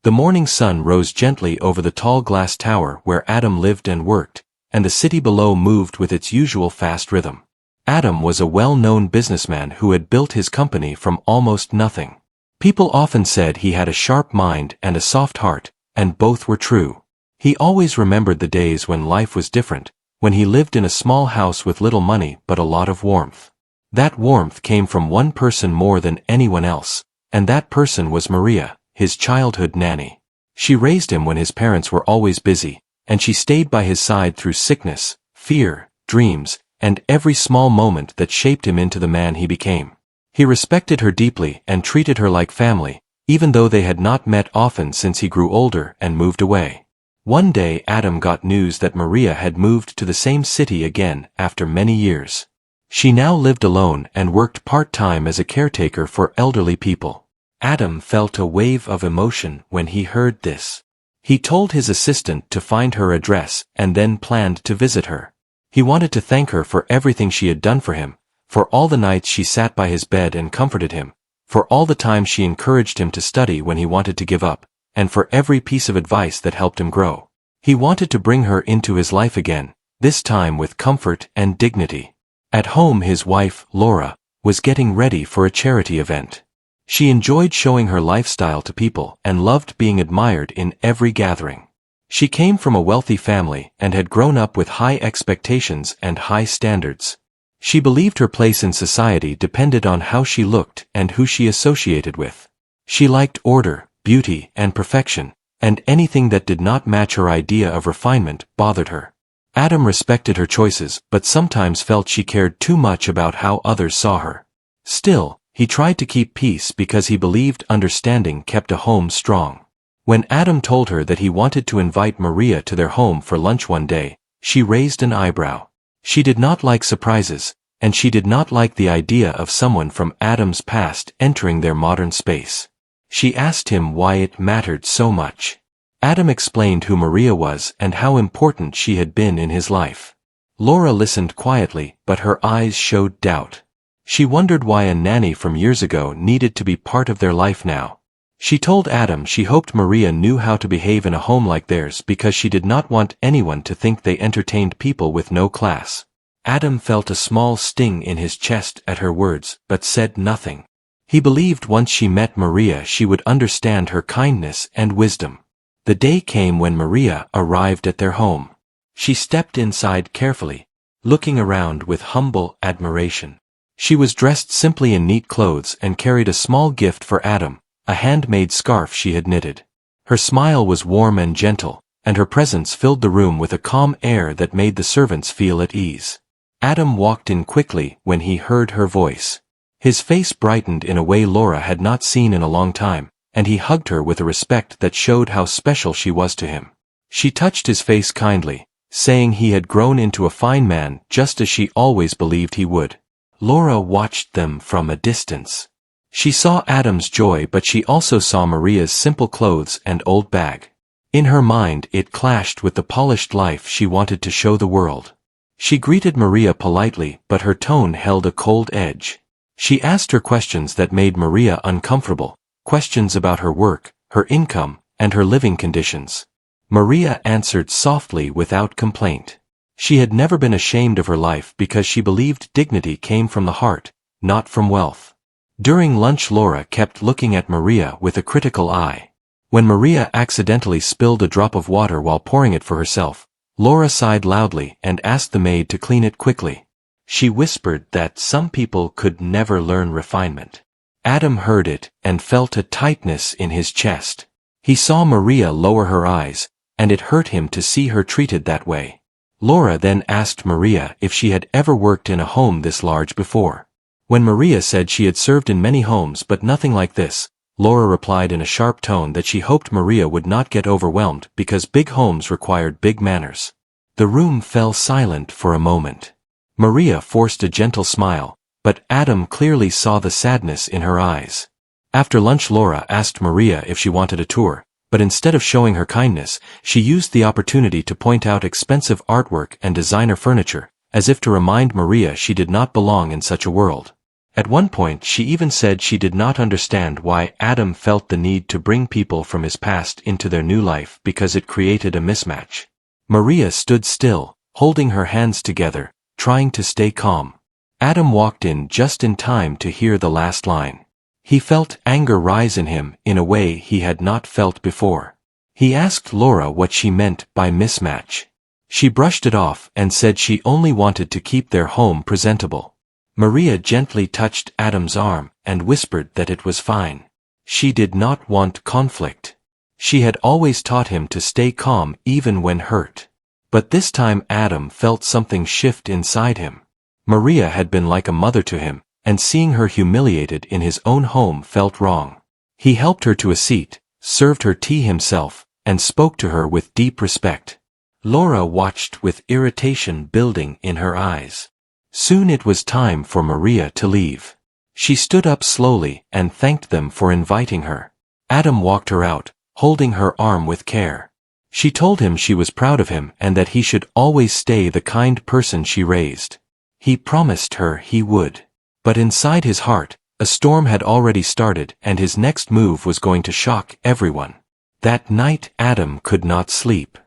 The morning sun rose gently over the tall glass tower where Adam lived and worked, and the city below moved with its usual fast rhythm. Adam was a well-known businessman who had built his company from almost nothing. People often said he had a sharp mind and a soft heart, and both were true. He always remembered the days when life was different, when he lived in a small house with little money but a lot of warmth. That warmth came from one person more than anyone else, and that person was Maria, his childhood nanny. She raised him when his parents were always busy, and she stayed by his side through sickness, fear, dreams, and every small moment that shaped him into the man he became. He respected her deeply and treated her like family, even though they had not met often since he grew older and moved away. One day Adam got news that Maria had moved to the same city again after many years. She now lived alone and worked part-time as a caretaker for elderly people. Adam felt a wave of emotion when he heard this. He told his assistant to find her address and then planned to visit her. He wanted to thank her for everything she had done for him, for all the nights she sat by his bed and comforted him, for all the time she encouraged him to study when he wanted to give up, and for every piece of advice that helped him grow. He wanted to bring her into his life again, this time with comfort and dignity. At home his wife, Laura, was getting ready for a charity event. She enjoyed showing her lifestyle to people and loved being admired in every gathering. She came from a wealthy family and had grown up with high expectations and high standards. She believed her place in society depended on how she looked and who she associated with. She liked order, beauty, and perfection, and anything that did not match her idea of refinement bothered her. Adam respected her choices but sometimes felt she cared too much about how others saw her. Still, he tried to keep peace because he believed understanding kept a home strong. When Adam told her that he wanted to invite Maria to their home for lunch one day, she raised an eyebrow. She did not like surprises, and she did not like the idea of someone from Adam's past entering their modern space. She asked him why it mattered so much. Adam explained who Maria was and how important she had been in his life. Laura listened quietly, but her eyes showed doubt. She wondered why a nanny from years ago needed to be part of their life now. She told Adam she hoped Maria knew how to behave in a home like theirs because she did not want anyone to think they entertained people with no class. Adam felt a small sting in his chest at her words, but said nothing. He believed once she met Maria she would understand her kindness and wisdom. The day came when Maria arrived at their home. She stepped inside carefully, looking around with humble admiration. She was dressed simply in neat clothes and carried a small gift for Adam, a handmade scarf she had knitted. Her smile was warm and gentle, and her presence filled the room with a calm air that made the servants feel at ease. Adam walked in quickly when he heard her voice. His face brightened in a way Laura had not seen in a long time, and he hugged her with a respect that showed how special she was to him. She touched his face kindly, saying he had grown into a fine man just as she always believed he would. Laura watched them from a distance. She saw Adam's joy but she also saw Maria's simple clothes and old bag. In her mind it clashed with the polished life she wanted to show the world. She greeted Maria politely but her tone held a cold edge. She asked her questions that made Maria uncomfortable, questions about her work, her income, and her living conditions. Maria answered softly without complaint. She had never been ashamed of her life because she believed dignity came from the heart, not from wealth. During lunch Laura kept looking at Maria with a critical eye. When Maria accidentally spilled a drop of water while pouring it for herself, Laura sighed loudly and asked the maid to clean it quickly. She whispered that some people could never learn refinement. Adam heard it and felt a tightness in his chest. He saw Maria lower her eyes, and it hurt him to see her treated that way. Laura then asked Maria if she had ever worked in a home this large before. When Maria said she had served in many homes but nothing like this, Laura replied in a sharp tone that she hoped Maria would not get overwhelmed because big homes required big manners. The room fell silent for a moment. Maria forced a gentle smile, but Adam clearly saw the sadness in her eyes. After lunch Laura asked Maria if she wanted a tour, but instead of showing her kindness, she used the opportunity to point out expensive artwork and designer furniture, as if to remind Maria she did not belong in such a world. At one point she even said she did not understand why Adam felt the need to bring people from his past into their new life because it created a mismatch. Maria stood still, holding her hands together, trying to stay calm. Adam walked in just in time to hear the last line. He felt anger rise in him in a way he had not felt before. He asked Laura what she meant by mismatch. She brushed it off and said she only wanted to keep their home presentable. Maria gently touched Adam's arm and whispered that it was fine. She did not want conflict. She had always taught him to stay calm even when hurt. But this time Adam felt something shift inside him. Maria had been like a mother to him, and seeing her humiliated in his own home felt wrong. He helped her to a seat, served her tea himself, and spoke to her with deep respect. Laura watched with irritation building in her eyes. Soon it was time for Maria to leave. She stood up slowly and thanked them for inviting her. Adam walked her out, holding her arm with care. She told him she was proud of him and that he should always stay the kind person she raised. He promised her he would. But inside his heart, a storm had already started and his next move was going to shock everyone. That night Adam could not sleep.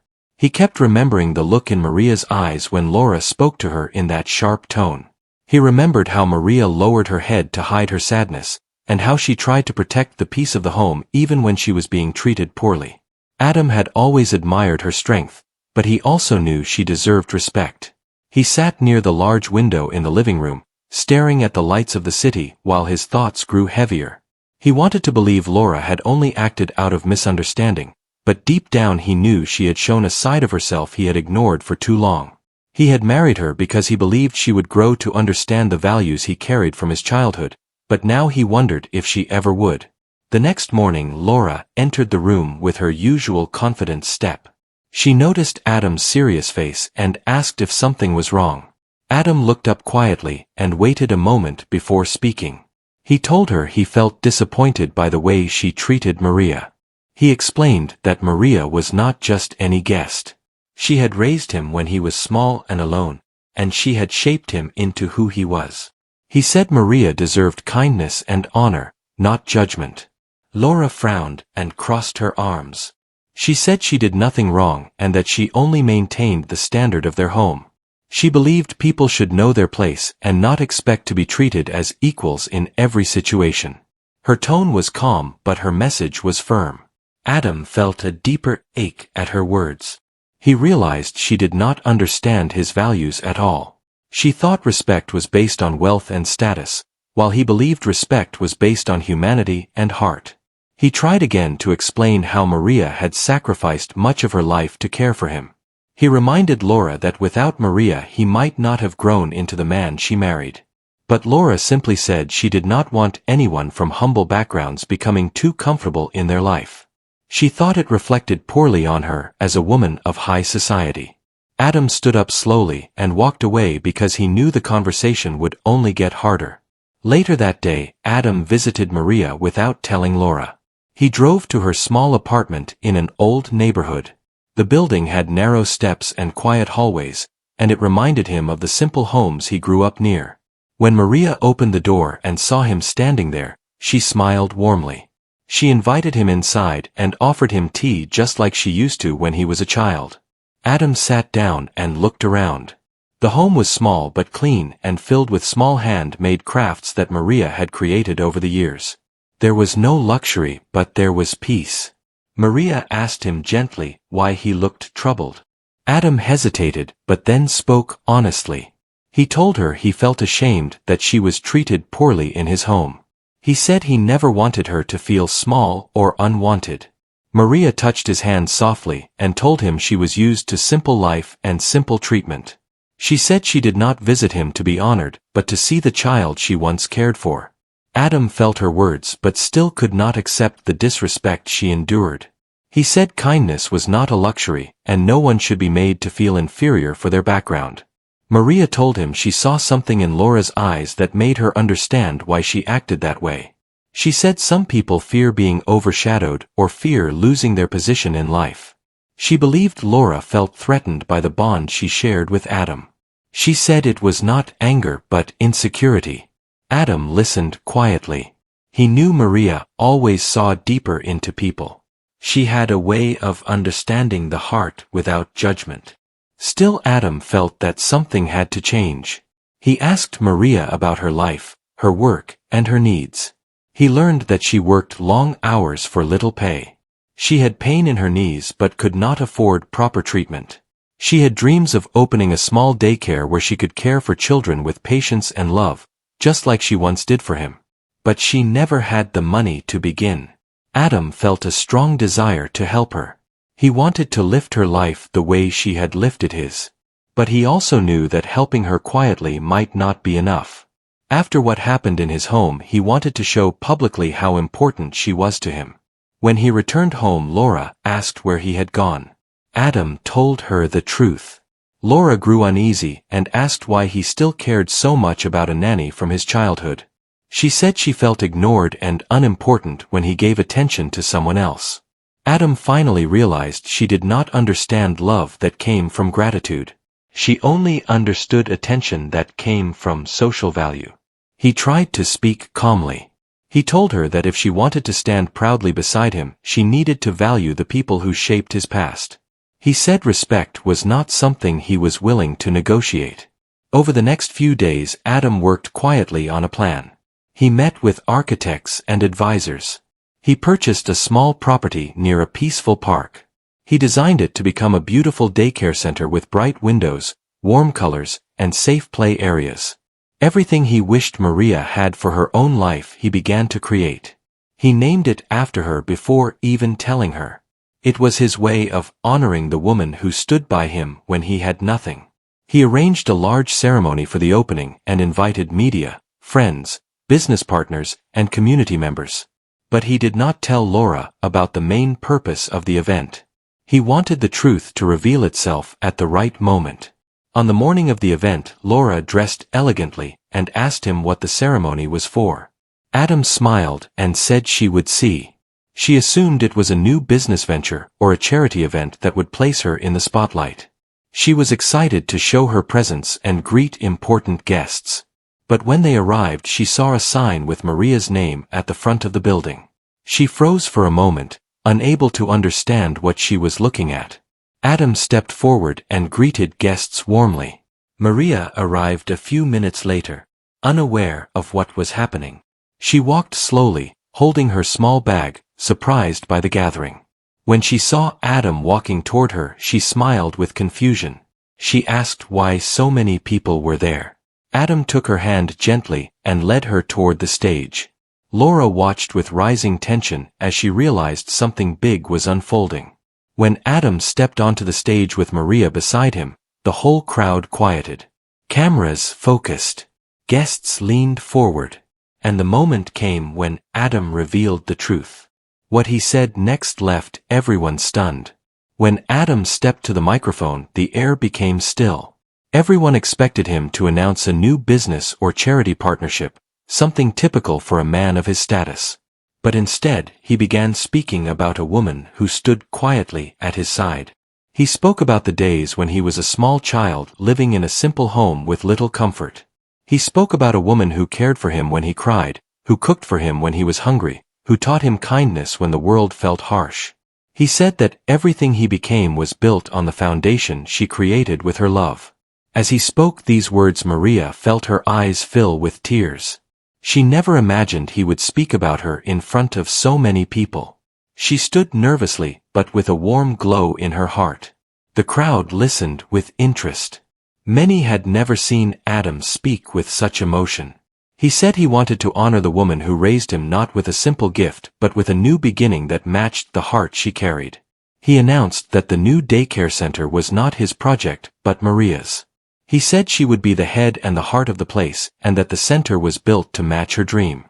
He kept remembering the look in Maria's eyes when Laura spoke to her in that sharp tone. He remembered how Maria lowered her head to hide her sadness, and how she tried to protect the peace of the home even when she was being treated poorly. Adam had always admired her strength, but he also knew she deserved respect. He sat near the large window in the living room, staring at the lights of the city while his thoughts grew heavier. He wanted to believe Laura had only acted out of misunderstanding, but deep down he knew she had shown a side of herself he had ignored for too long. He had married her because he believed she would grow to understand the values he carried from his childhood, but now he wondered if she ever would. The next morning Laura entered the room with her usual confident step. She noticed Adam's serious face and asked if something was wrong. Adam looked up quietly and waited a moment before speaking. He told her he felt disappointed by the way she treated Maria. He explained that Maria was not just any guest. She had raised him when he was small and alone, and she had shaped him into who he was. He said Maria deserved kindness and honor, not judgment. Laura frowned and crossed her arms. She said she did nothing wrong and that she only maintained the standard of their home. She believed people should know their place and not expect to be treated as equals in every situation. Her tone was calm, but her message was firm. Adam felt a deeper ache at her words. He realized she did not understand his values at all. She thought respect was based on wealth and status, while he believed respect was based on humanity and heart. He tried again to explain how Maria had sacrificed much of her life to care for him. He reminded Laura that without Maria he might not have grown into the man she married. But Laura simply said she did not want anyone from humble backgrounds becoming too comfortable in their life. She thought it reflected poorly on her as a woman of high society. Adam stood up slowly and walked away because he knew the conversation would only get harder. Later that day, Adam visited Maria without telling Laura. He drove to her small apartment in an old neighborhood. The building had narrow steps and quiet hallways, and it reminded him of the simple homes he grew up near. When Maria opened the door and saw him standing there, she smiled warmly. She invited him inside and offered him tea just like she used to when he was a child. Adam sat down and looked around. The home was small but clean and filled with small hand-made crafts that Maria had created over the years. There was no luxury, but there was peace. Maria asked him gently why he looked troubled. Adam hesitated, but then spoke honestly. He told her he felt ashamed that she was treated poorly in his home. He said he never wanted her to feel small or unwanted. Maria touched his hand softly and told him she was used to simple life and simple treatment. She said she did not visit him to be honored, but to see the child she once cared for. Adam felt her words but still could not accept the disrespect she endured. He said kindness was not a luxury, and no one should be made to feel inferior for their background. Maria told him she saw something in Laura's eyes that made her understand why she acted that way. She said some people fear being overshadowed or fear losing their position in life. She believed Laura felt threatened by the bond she shared with Adam. She said it was not anger but insecurity. Adam listened quietly. He knew Maria always saw deeper into people. She had a way of understanding the heart without judgment. Still, Adam felt that something had to change. He asked Maria about her life, her work, and her needs. He learned that she worked long hours for little pay. She had pain in her knees but could not afford proper treatment. She had dreams of opening a small daycare where she could care for children with patience and love, just like she once did for him. But she never had the money to begin. Adam felt a strong desire to help her. He wanted to lift her life the way she had lifted his. But he also knew that helping her quietly might not be enough. After what happened in his home, he wanted to show publicly how important she was to him. When he returned home, Laura asked where he had gone. Adam told her the truth. Laura grew uneasy and asked why he still cared so much about a nanny from his childhood. She said she felt ignored and unimportant when he gave attention to someone else. Adam finally realized she did not understand love that came from gratitude. She only understood attention that came from social value. He tried to speak calmly. He told her that if she wanted to stand proudly beside him, she needed to value the people who shaped his past. He said respect was not something he was willing to negotiate. Over the next few days, Adam worked quietly on a plan. He met with architects and advisors. He purchased a small property near a peaceful park. He designed it to become a beautiful daycare center with bright windows, warm colors, and safe play areas. Everything he wished Maria had for her own life he began to create. He named it after her before even telling her. It was his way of honoring the woman who stood by him when he had nothing. He arranged a large ceremony for the opening and invited media, friends, business partners, and community members. But he did not tell Laura about the main purpose of the event. He wanted the truth to reveal itself at the right moment. On the morning of the event, Laura dressed elegantly and asked him what the ceremony was for. Adam smiled and said she would see. She assumed it was a new business venture or a charity event that would place her in the spotlight. She was excited to show her presence and greet important guests. But when they arrived, she saw a sign with Maria's name at the front of the building. She froze for a moment, unable to understand what she was looking at. Adam stepped forward and greeted guests warmly. Maria arrived a few minutes later, unaware of what was happening. She walked slowly, holding her small bag, surprised by the gathering. When she saw Adam walking toward her, she smiled with confusion. She asked why so many people were there. Adam took her hand gently and led her toward the stage. Laura watched with rising tension as she realized something big was unfolding. When Adam stepped onto the stage with Maria beside him, the whole crowd quieted. Cameras focused. Guests leaned forward. And the moment came when Adam revealed the truth. What he said next left everyone stunned. When Adam stepped to the microphone, the air became still. Everyone expected him to announce a new business or charity partnership, something typical for a man of his status. But instead, he began speaking about a woman who stood quietly at his side. He spoke about the days when he was a small child living in a simple home with little comfort. He spoke about a woman who cared for him when he cried, who cooked for him when he was hungry, who taught him kindness when the world felt harsh. He said that everything he became was built on the foundation she created with her love. As he spoke these words, Maria felt her eyes fill with tears. She never imagined he would speak about her in front of so many people. She stood nervously, but with a warm glow in her heart. The crowd listened with interest. Many had never seen Adam speak with such emotion. He said he wanted to honor the woman who raised him not with a simple gift but with a new beginning that matched the heart she carried. He announced that the new daycare center was not his project, but Maria's. He said she would be the head and the heart of the place, and that the center was built to match her dream.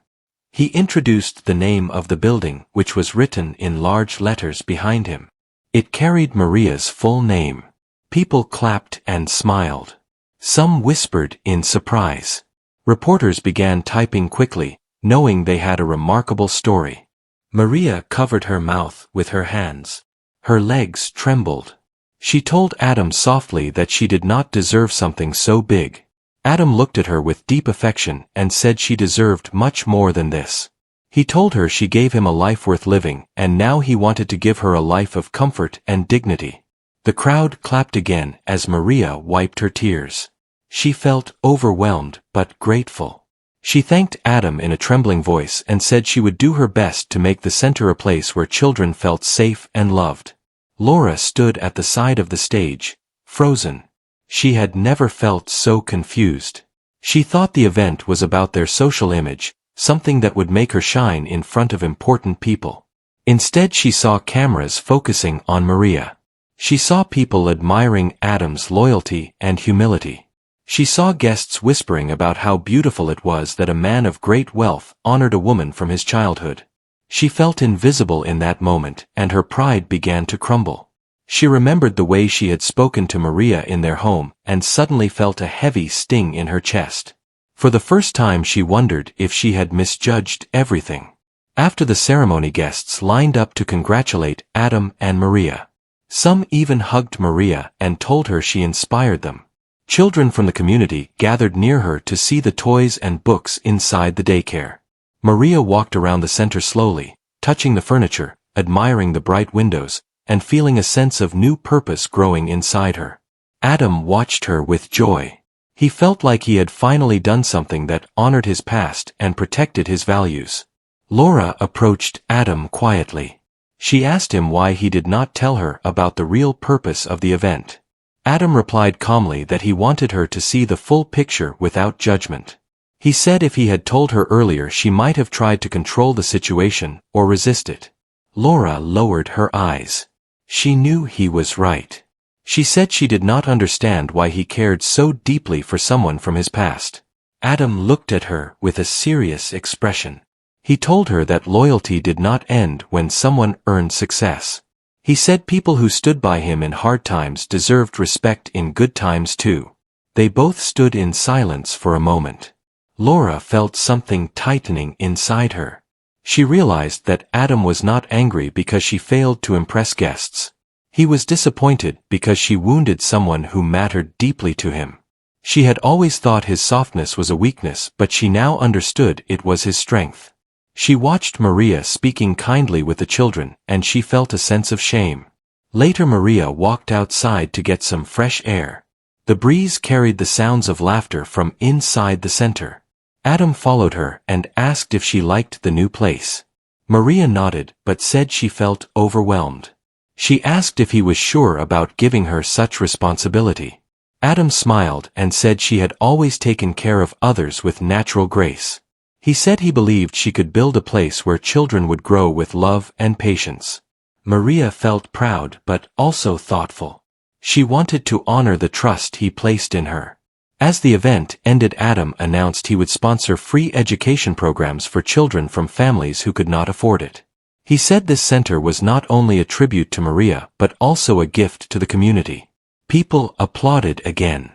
He introduced the name of the building, which was written in large letters behind him. It carried Maria's full name. People clapped and smiled. Some whispered in surprise. Reporters began typing quickly, knowing they had a remarkable story. Maria covered her mouth with her hands. Her legs trembled. She told Adam softly that she did not deserve something so big. Adam looked at her with deep affection and said she deserved much more than this. He told her she gave him a life worth living, and now he wanted to give her a life of comfort and dignity. The crowd clapped again as Maria wiped her tears. She felt overwhelmed but grateful. She thanked Adam in a trembling voice and said she would do her best to make the center a place where children felt safe and loved. Laura stood at the side of the stage, frozen. She had never felt so confused. She thought the event was about their social image, something that would make her shine in front of important people. Instead, she saw cameras focusing on Maria. She saw people admiring Adam's loyalty and humility. She saw guests whispering about how beautiful it was that a man of great wealth honored a woman from his childhood. She felt invisible in that moment, and her pride began to crumble. She remembered the way she had spoken to Maria in their home, and suddenly felt a heavy sting in her chest. For the first time she wondered if she had misjudged everything. After the ceremony, guests lined up to congratulate Adam and Maria. Some even hugged Maria and told her she inspired them. Children from the community gathered near her to see the toys and books inside the daycare. Maria walked around the center slowly, touching the furniture, admiring the bright windows, and feeling a sense of new purpose growing inside her. Adam watched her with joy. He felt like he had finally done something that honored his past and protected his values. Laura approached Adam quietly. She asked him why he did not tell her about the real purpose of the event. Adam replied calmly that he wanted her to see the full picture without judgment. He said if he had told her earlier, she might have tried to control the situation or resist it. Laura lowered her eyes. She knew he was right. She said she did not understand why he cared so deeply for someone from his past. Adam looked at her with a serious expression. He told her that loyalty did not end when someone earned success. He said people who stood by him in hard times deserved respect in good times too. They both stood in silence for a moment. Laura felt something tightening inside her. She realized that Adam was not angry because she failed to impress guests. He was disappointed because she wounded someone who mattered deeply to him. She had always thought his softness was a weakness, but she now understood it was his strength. She watched Maria speaking kindly with the children, and she felt a sense of shame. Later, Maria walked outside to get some fresh air. The breeze carried the sounds of laughter from inside the center. Adam followed her and asked if she liked the new place. Maria nodded, but said she felt overwhelmed. She asked if he was sure about giving her such responsibility. Adam smiled and said she had always taken care of others with natural grace. He said he believed she could build a place where children would grow with love and patience. Maria felt proud but also thoughtful. She wanted to honor the trust he placed in her. As the event ended, Adam announced he would sponsor free education programs for children from families who could not afford it. He said this center was not only a tribute to Maria but also a gift to the community. People applauded again.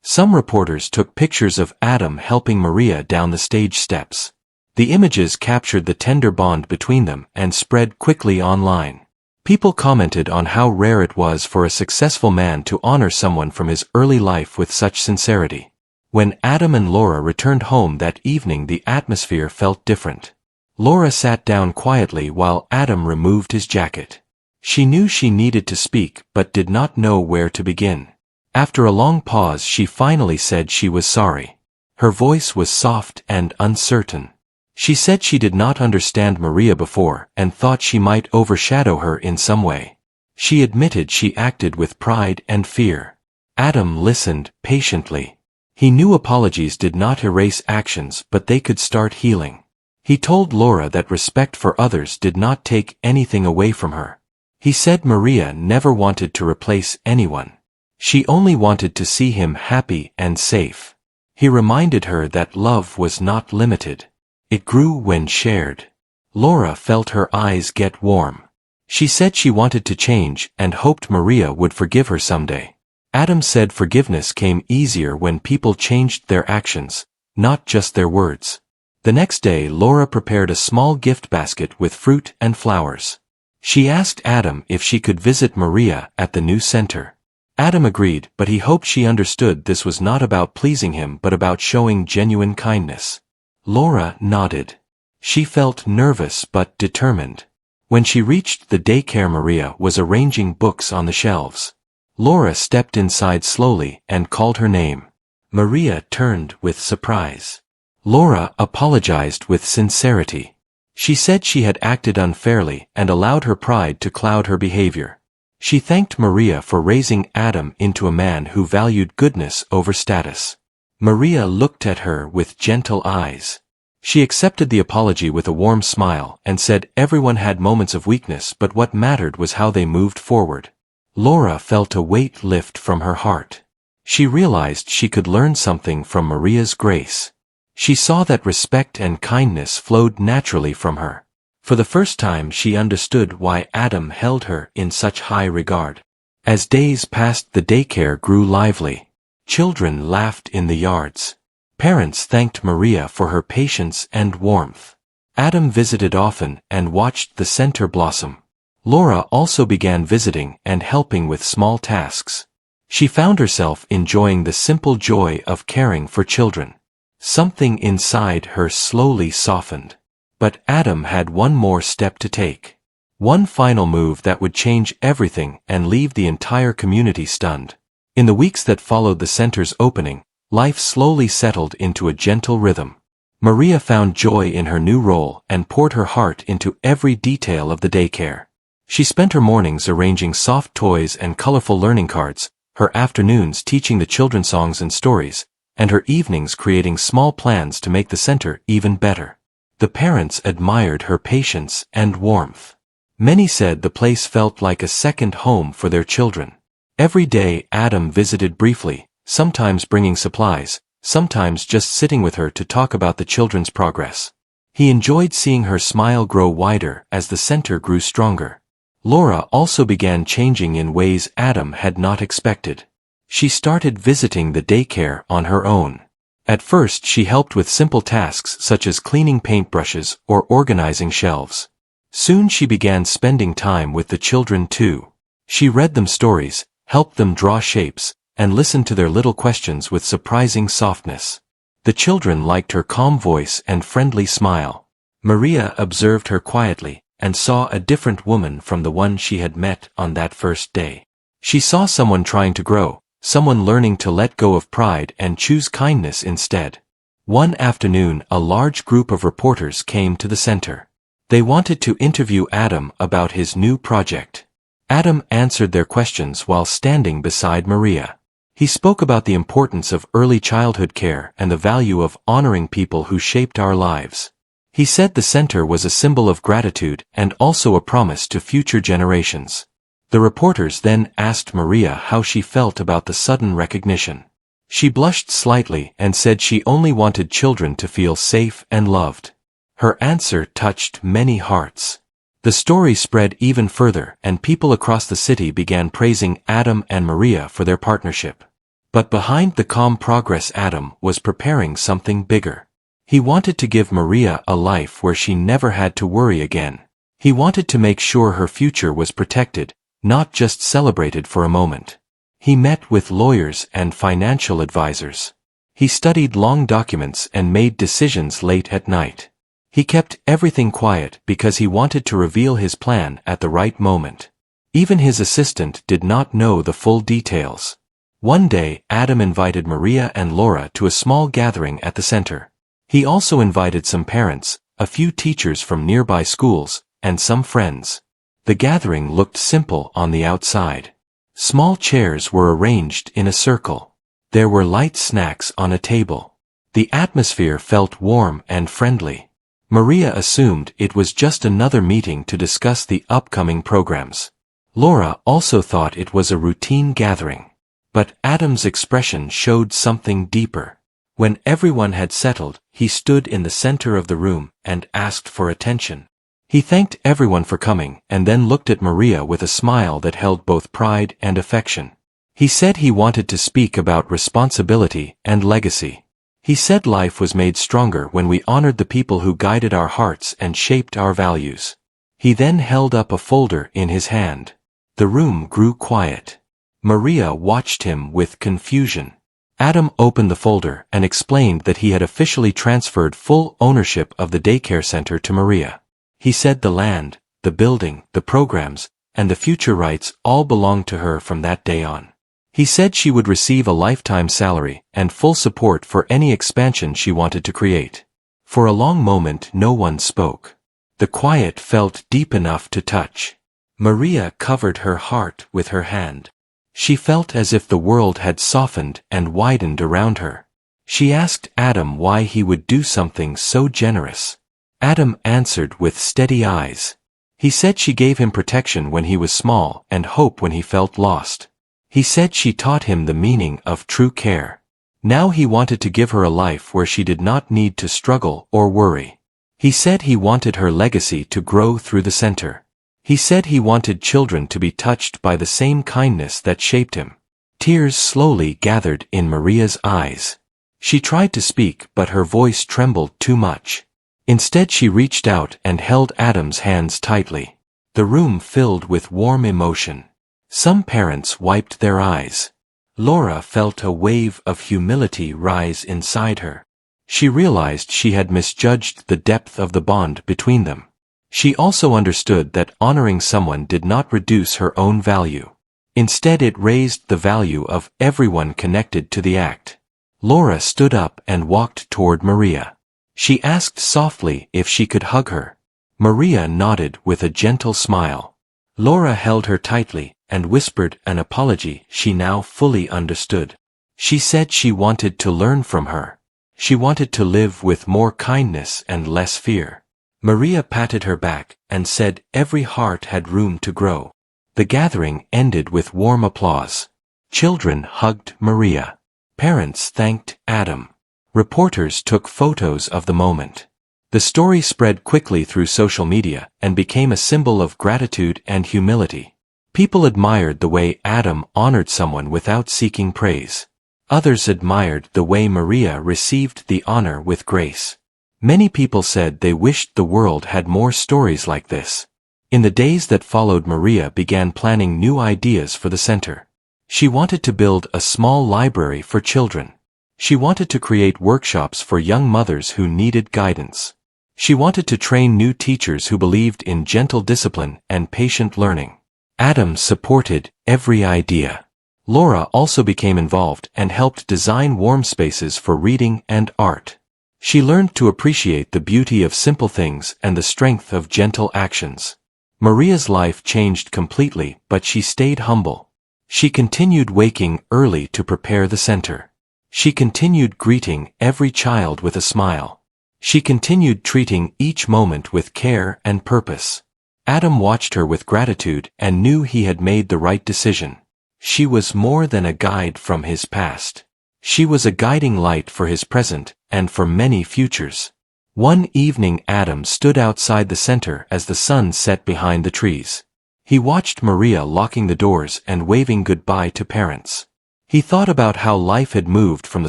Some reporters took pictures of Adam helping Maria down the stage steps. The images captured the tender bond between them and spread quickly online. People commented on how rare it was for a successful man to honor someone from his early life with such sincerity. When Adam and Laura returned home that evening, the atmosphere felt different. Laura sat down quietly while Adam removed his jacket. She knew she needed to speak but did not know where to begin. After a long pause, she finally said she was sorry. Her voice was soft and uncertain. She said she did not understand Maria before and thought she might overshadow her in some way. She admitted she acted with pride and fear. Adam listened patiently. He knew apologies did not erase actions, but they could start healing. He told Laura that respect for others did not take anything away from her. He said Maria never wanted to replace anyone. She only wanted to see him happy and safe. He reminded her that love was not limited. It grew when shared. Laura felt her eyes get warm. She said she wanted to change and hoped Maria would forgive her someday. Adam said forgiveness came easier when people changed their actions, not just their words. The next day, Laura prepared a small gift basket with fruit and flowers. She asked Adam if she could visit Maria at the new center. Adam agreed, but he hoped she understood this was not about pleasing him but about showing genuine kindness. Laura nodded. She felt nervous but determined. When she reached the daycare, Maria was arranging books on the shelves. Laura stepped inside slowly and called her name. Maria turned with surprise. Laura apologized with sincerity. She said she had acted unfairly and allowed her pride to cloud her behavior. She thanked Maria for raising Adam into a man who valued goodness over status. Maria looked at her with gentle eyes. She accepted the apology with a warm smile and said everyone had moments of weakness, but what mattered was how they moved forward. Laura felt a weight lift from her heart. She realized she could learn something from Maria's grace. She saw that respect and kindness flowed naturally from her. For the first time she understood why Adam held her in such high regard. As days passed, the daycare grew lively. Children laughed in the yards. Parents thanked Maria for her patience and warmth. Adam visited often and watched the center blossom. Laura also began visiting and helping with small tasks. She found herself enjoying the simple joy of caring for children. Something inside her slowly softened. But Adam had one more step to take. One final move that would change everything and leave the entire community stunned. In the weeks that followed the center's opening, life slowly settled into a gentle rhythm. Maria found joy in her new role and poured her heart into every detail of the daycare. She spent her mornings arranging soft toys and colorful learning cards, her afternoons teaching the children songs and stories, and her evenings creating small plans to make the center even better. The parents admired her patience and warmth. Many said the place felt like a second home for their children. Every day Adam visited briefly, sometimes bringing supplies, sometimes just sitting with her to talk about the children's progress. He enjoyed seeing her smile grow wider as the center grew stronger. Laura also began changing in ways Adam had not expected. She started visiting the daycare on her own. At first she helped with simple tasks such as cleaning paintbrushes or organizing shelves. Soon she began spending time with the children too. She read them stories, helped them draw shapes, and listened to their little questions with surprising softness. The children liked her calm voice and friendly smile. Maria observed her quietly and saw a different woman from the one she had met on that first day. She saw someone trying to grow, someone learning to let go of pride and choose kindness instead. One afternoon, a large group of reporters came to the center. They wanted to interview Adam about his new project. Adam answered their questions while standing beside Maria. He spoke about the importance of early childhood care and the value of honoring people who shaped our lives. He said the center was a symbol of gratitude and also a promise to future generations. The reporters then asked Maria how she felt about the sudden recognition. She blushed slightly and said she only wanted children to feel safe and loved. Her answer touched many hearts. The story spread even further, and people across the city began praising Adam and Maria for their partnership. But behind the calm progress, Adam was preparing something bigger. He wanted to give Maria a life where she never had to worry again. He wanted to make sure her future was protected, not just celebrated for a moment. He met with lawyers and financial advisors. He studied long documents and made decisions late at night. He kept everything quiet because he wanted to reveal his plan at the right moment. Even his assistant did not know the full details. One day, Adam invited Maria and Laura to a small gathering at the center. He also invited some parents, a few teachers from nearby schools, and some friends. The gathering looked simple on the outside. Small chairs were arranged in a circle. There were light snacks on a table. The atmosphere felt warm and friendly. Maria assumed it was just another meeting to discuss the upcoming programs. Laura also thought it was a routine gathering. But Adam's expression showed something deeper. When everyone had settled, he stood in the center of the room and asked for attention. He thanked everyone for coming and then looked at Maria with a smile that held both pride and affection. He said he wanted to speak about responsibility and legacy. He said life was made stronger when we honored the people who guided our hearts and shaped our values. He then held up a folder in his hand. The room grew quiet. Maria watched him with confusion. Adam opened the folder and explained that he had officially transferred full ownership of the daycare center to Maria. He said the land, the building, the programs, and the future rights all belonged to her from that day on. He said she would receive a lifetime salary and full support for any expansion she wanted to create. For a long moment no one spoke. The quiet felt deep enough to touch. Maria covered her heart with her hand. She felt as if the world had softened and widened around her. She asked Adam why he would do something so generous. Adam answered with steady eyes. He said she gave him protection when he was small and hope when he felt lost. He said she taught him the meaning of true care. Now he wanted to give her a life where she did not need to struggle or worry. He said he wanted her legacy to grow through the center. He said he wanted children to be touched by the same kindness that shaped him. Tears slowly gathered in Maria's eyes. She tried to speak, but her voice trembled too much. Instead she reached out and held Adam's hands tightly. The room filled with warm emotion. Some parents wiped their eyes. Laura felt a wave of humility rise inside her. She realized she had misjudged the depth of the bond between them. She also understood that honoring someone did not reduce her own value. Instead it raised the value of everyone connected to the act. Laura stood up and walked toward Maria. She asked softly if she could hug her. Maria nodded with a gentle smile. Laura held her tightly and whispered an apology she now fully understood. She said she wanted to learn from her. She wanted to live with more kindness and less fear. Maria patted her back and said every heart had room to grow. The gathering ended with warm applause. Children hugged Maria. Parents thanked Adam. Reporters took photos of the moment. The story spread quickly through social media and became a symbol of gratitude and humility. People admired the way Adam honored someone without seeking praise. Others admired the way Maria received the honor with grace. Many people said they wished the world had more stories like this. In the days that followed, Maria began planning new ideas for the center. She wanted to build a small library for children. She wanted to create workshops for young mothers who needed guidance. She wanted to train new teachers who believed in gentle discipline and patient learning. Adam supported every idea. Laura also became involved and helped design warm spaces for reading and art. She learned to appreciate the beauty of simple things and the strength of gentle actions. Maria's life changed completely, but she stayed humble. She continued waking early to prepare the center. She continued greeting every child with a smile. She continued treating each moment with care and purpose. Adam watched her with gratitude and knew he had made the right decision. She was more than a guide from his past. She was a guiding light for his present and for many futures. One evening Adam stood outside the center as the sun set behind the trees. He watched Maria locking the doors and waving goodbye to parents. He thought about how life had moved from the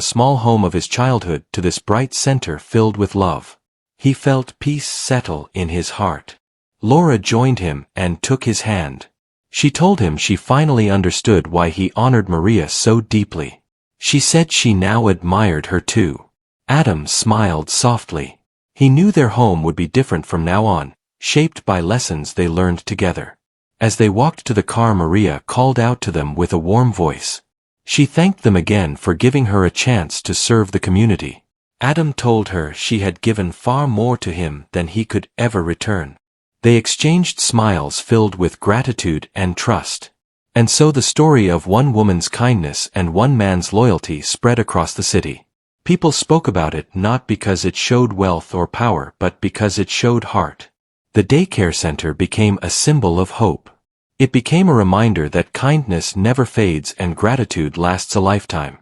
small home of his childhood to this bright center filled with love. He felt peace settle in his heart. Laura joined him and took his hand. She told him she finally understood why he honored Maria so deeply. She said she now admired her too. Adam smiled softly. He knew their home would be different from now on, shaped by lessons they learned together. As they walked to the car, Maria called out to them with a warm voice. She thanked them again for giving her a chance to serve the community. Adam told her she had given far more to him than he could ever return. They exchanged smiles filled with gratitude and trust. And so the story of one woman's kindness and one man's loyalty spread across the city. People spoke about it not because it showed wealth or power, but because it showed heart. The daycare center became a symbol of hope. It became a reminder that kindness never fades and gratitude lasts a lifetime.